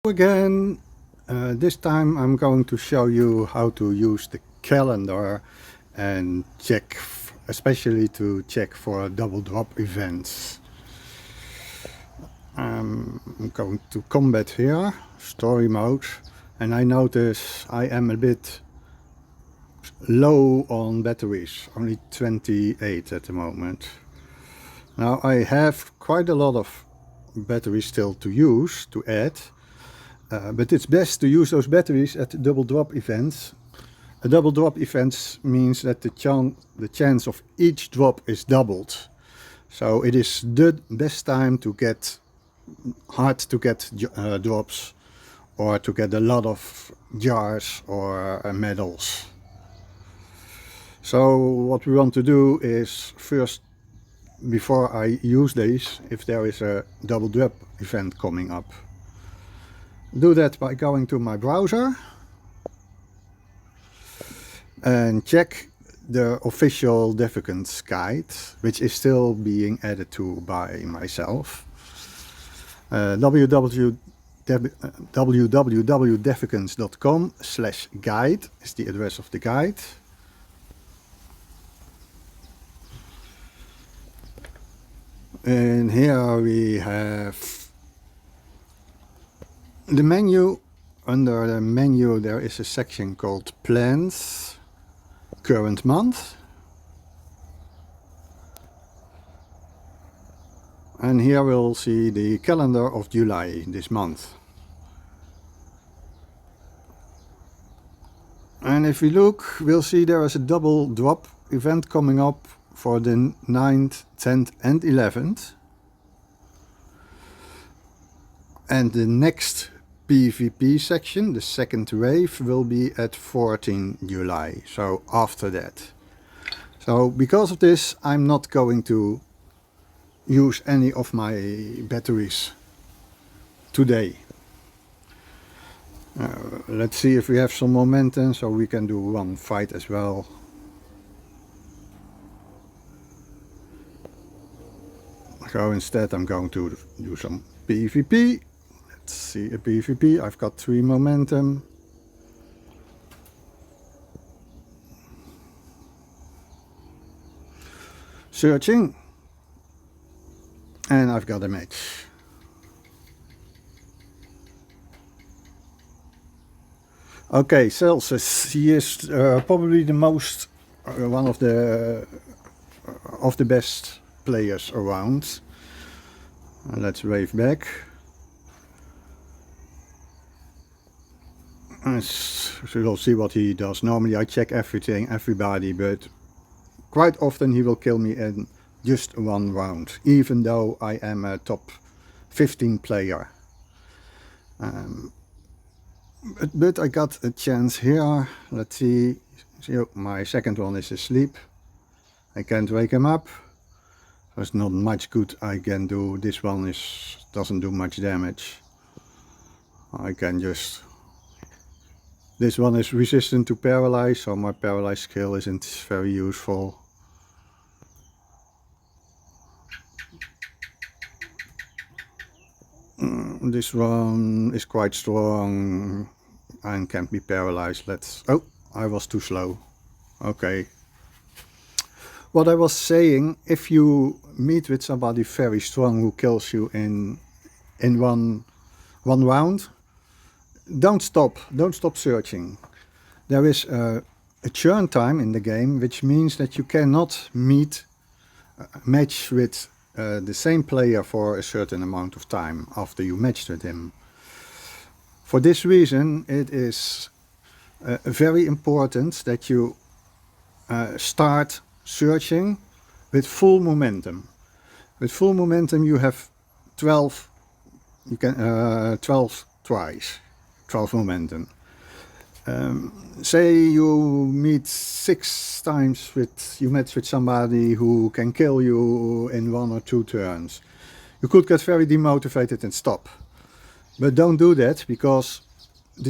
Again, this time I'm going to show you how to use the calendar and check, especially to check for double drop events. I'm going to combat here, story mode, and I notice I am a bit low on batteries, only 28 at the moment. Now I have quite a lot of batteries still to use, to add. But it's best to use those batteries at double drop events. A double drop event means that the chance of each drop is doubled. So it is the best time to get hard to get drops, or to get a lot of jars or medals. So what we want to do is first, before I use these, if there is a double drop event coming up, do that by going to my browser and check the official Defecons guide, which is being added to by myself. www.defecons.com/guide is the address of the guide. And here we have the menu. Under the menu there is a section called Plans, Current Month. And here we'll see the calendar of July this month. And if we look, we'll see there is a double drop event coming up for the 9th, 10th and 11th. And the next PvP section, the second wave, will be at 14 July, so after that. So because of this, I'm not going to use any of my batteries today. Let's see if we have some momentum, so we can do one fight as well. So instead I'm going to do some PvP. Let's see a PvP. I've got 3 momentum. Searching. And I've got a match. Okay, Celsius. He is probably the most, one of the best players around. Let's wave back. So we'll see what he does. Normally I check everybody, but quite often he will kill me in just one round, even though I am a top 15 player. But I got a chance here. Let's see. So my second one is asleep. I can't wake him up. There's not much good I can do. This one doesn't do much damage. I can just... This one is resistant to paralyze, so my paralyze skill isn't very useful. This one is quite strong and can't be paralyzed. Oh, I was too slow. Okay. What I was saying, if you meet with somebody very strong who kills you in one round, don't stop searching. There is a churn time in the game, which means that you cannot match with the same player for a certain amount of time after you matched with him. For this reason, it is very important that you start searching with full momentum. With full momentum you have 12 tries. 12 momentum. Say you meet 6 times you match with somebody who can kill you in 1 or 2 turns. You could get very demotivated and stop. But don't do that, because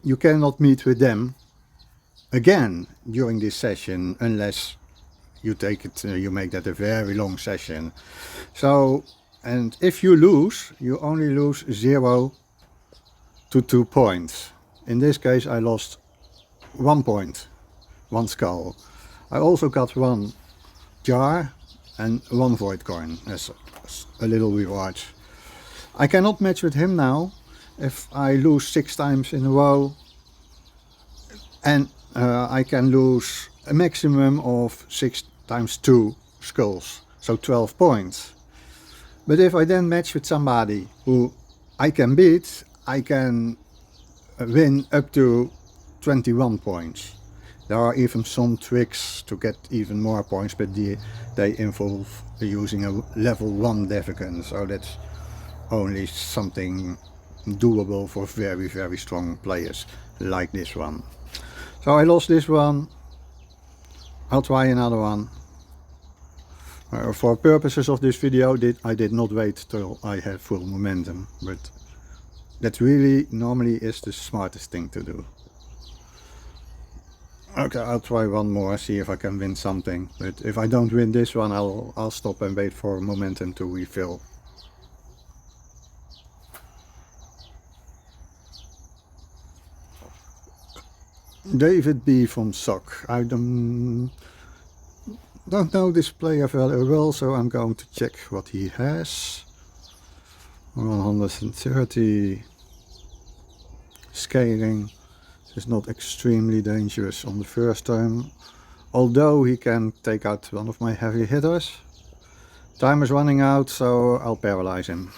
you cannot meet with them again during this session unless you you make that a very long session. So, and if you lose, you only lose 0 to 2 points. In this case I lost 1 point, 1 skull. I also got 1 jar and 1 void coin as a little reward. I cannot match with him now. If I lose 6 times in a row, and I can lose a maximum of 6 times 2 skulls, so 12 points. But if I then match with somebody who I can beat, I can win up to 21 points. There are even some tricks to get even more points, but they involve using a level 1 Devigan, so that's only something doable for very, very strong players like this one. So I lost this one. I'll try another one. For purposes of this video I did not wait till I had full momentum, but that really normally is the smartest thing to do. Okay, I'll try one more, see if I can win something, but if I don't win this one I'll stop and wait for momentum to refill. David B from SOC. I don't know this player very well, so I'm going to check what he has. 130 scaling. Is not extremely dangerous on the first turn, although he can take out one of my heavy hitters. Time is running out, so I'll paralyze him.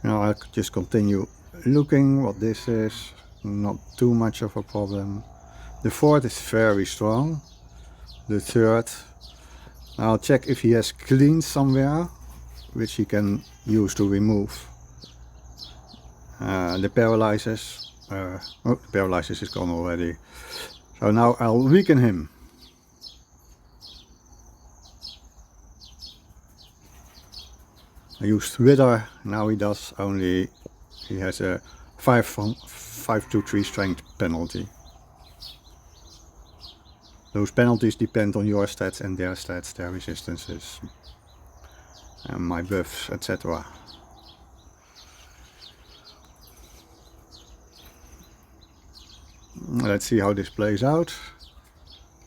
Now I'll just continue looking what this is. Not too much of a problem. The 4th is very strong. The 3rd. I'll check if he has cleaned somewhere, which he can use to remove the paralyzers. The paralyzers is gone already. So now I'll weaken him. I used Wither, now he has a 5-3 strength penalty. Those penalties depend on your stats and their stats, their resistances, and my buffs, etc. Let's see how this plays out.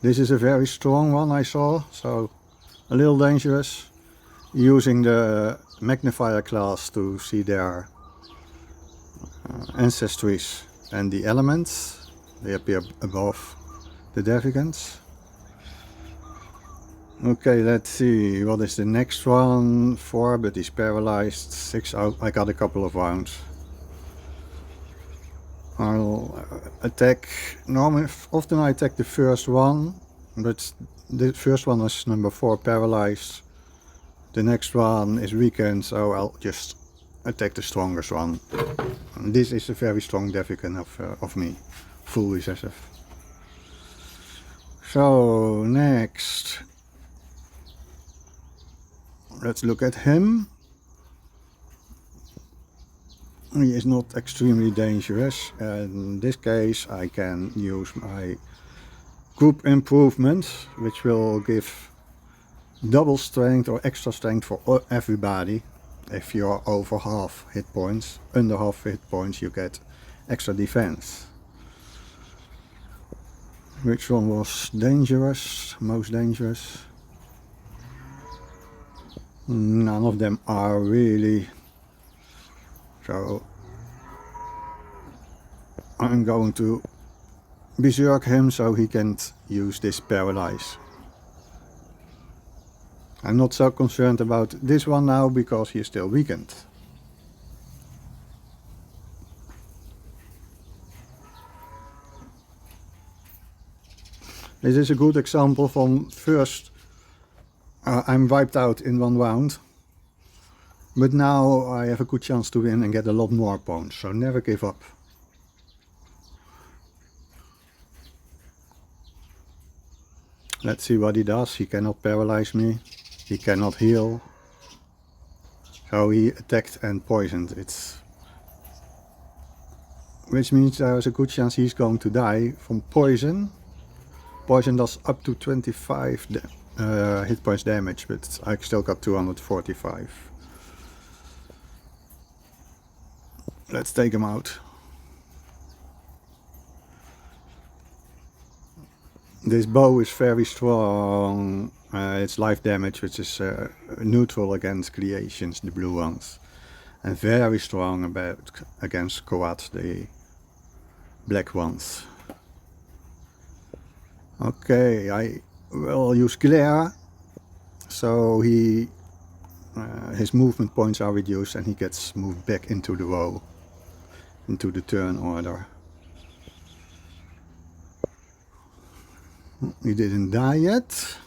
This is a very strong one I saw, so a little dangerous. Using the magnifier class to see their ancestries and the elements. They appear above the Devigans. Okay, let's see, what is the next one? 4, but he's paralyzed. 6 out. I got a couple of rounds. I'll attack. Normally, often I attack the first one, but the first one is number 4 paralyzed. The next one is weakened, so I'll just attack the strongest one. And this is a very strong Devigan of me, full recessive. So next, let's look at him. He is not extremely dangerous. In this case I can use my group improvement, which will give double strength or extra strength for everybody. If you're over half hit points, under half hit points, you get extra defense. Which one was dangerous, most dangerous? None of them are really. So I'm going to berserk him so he can't use this paralyze. I'm not so concerned about this one now because he is still weakened. This is a good example from first I'm wiped out in 1 round. But now I have a good chance to win and get a lot more points, so never give up. Let's see what he does. He cannot paralyze me, he cannot heal. So he attacked and poisoned. Which means there is a good chance he's going to die from poison. Poison does up to 25 hit points damage, but I still got 245. Let's take him out. This bow is very strong. It's life damage, which is neutral against creations, the blue ones, and very strong against Koats, the black ones. Okay, I will use glare, so his movement points are reduced and he gets moved back into the row, into the turn order. He didn't die yet.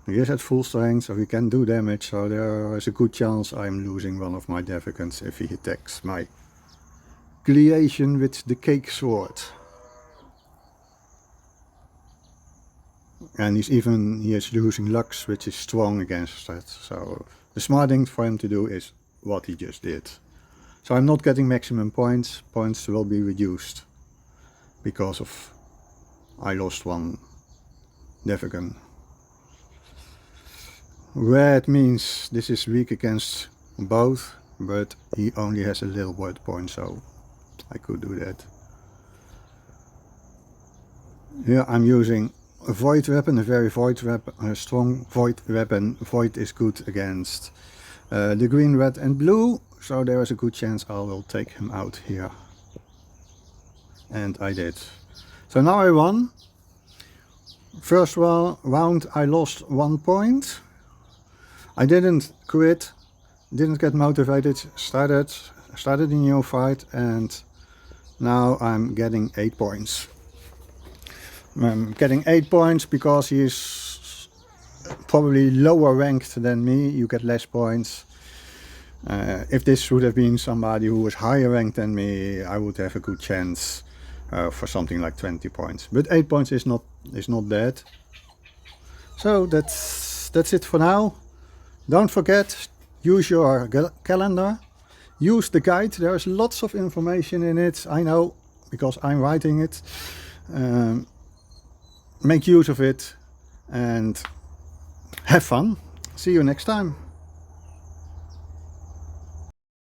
He is at full strength, so he can do damage, so there is a good chance I'm losing one of my Devagans if he attacks my creation with the cake sword. And he is using Lux, which is strong against that, so the smart thing for him to do is what he just did. So I'm not getting maximum points. Points will be reduced because of I lost one Devagan. Red means this is weak against both, but he only has a little word point, so I could do that. Here I'm using a void weapon, a very void weapon, a strong void weapon. Void is good against the green, red and blue, so there is a good chance I will take him out here. And I did. So now I won. First round I lost 1 point. I didn't quit, didn't get motivated, started a new fight, and now I'm getting 8 points. I'm getting 8 points because he is probably lower ranked than me. You get less points. If this would have been somebody who was higher ranked than me, I would have a good chance for something like 20 points. But 8 points is not bad. So that's it for now. Don't forget, use your calendar. Use the guide. There's lots of information in it. I know because I'm writing it. Make use of it and have fun. See you next time.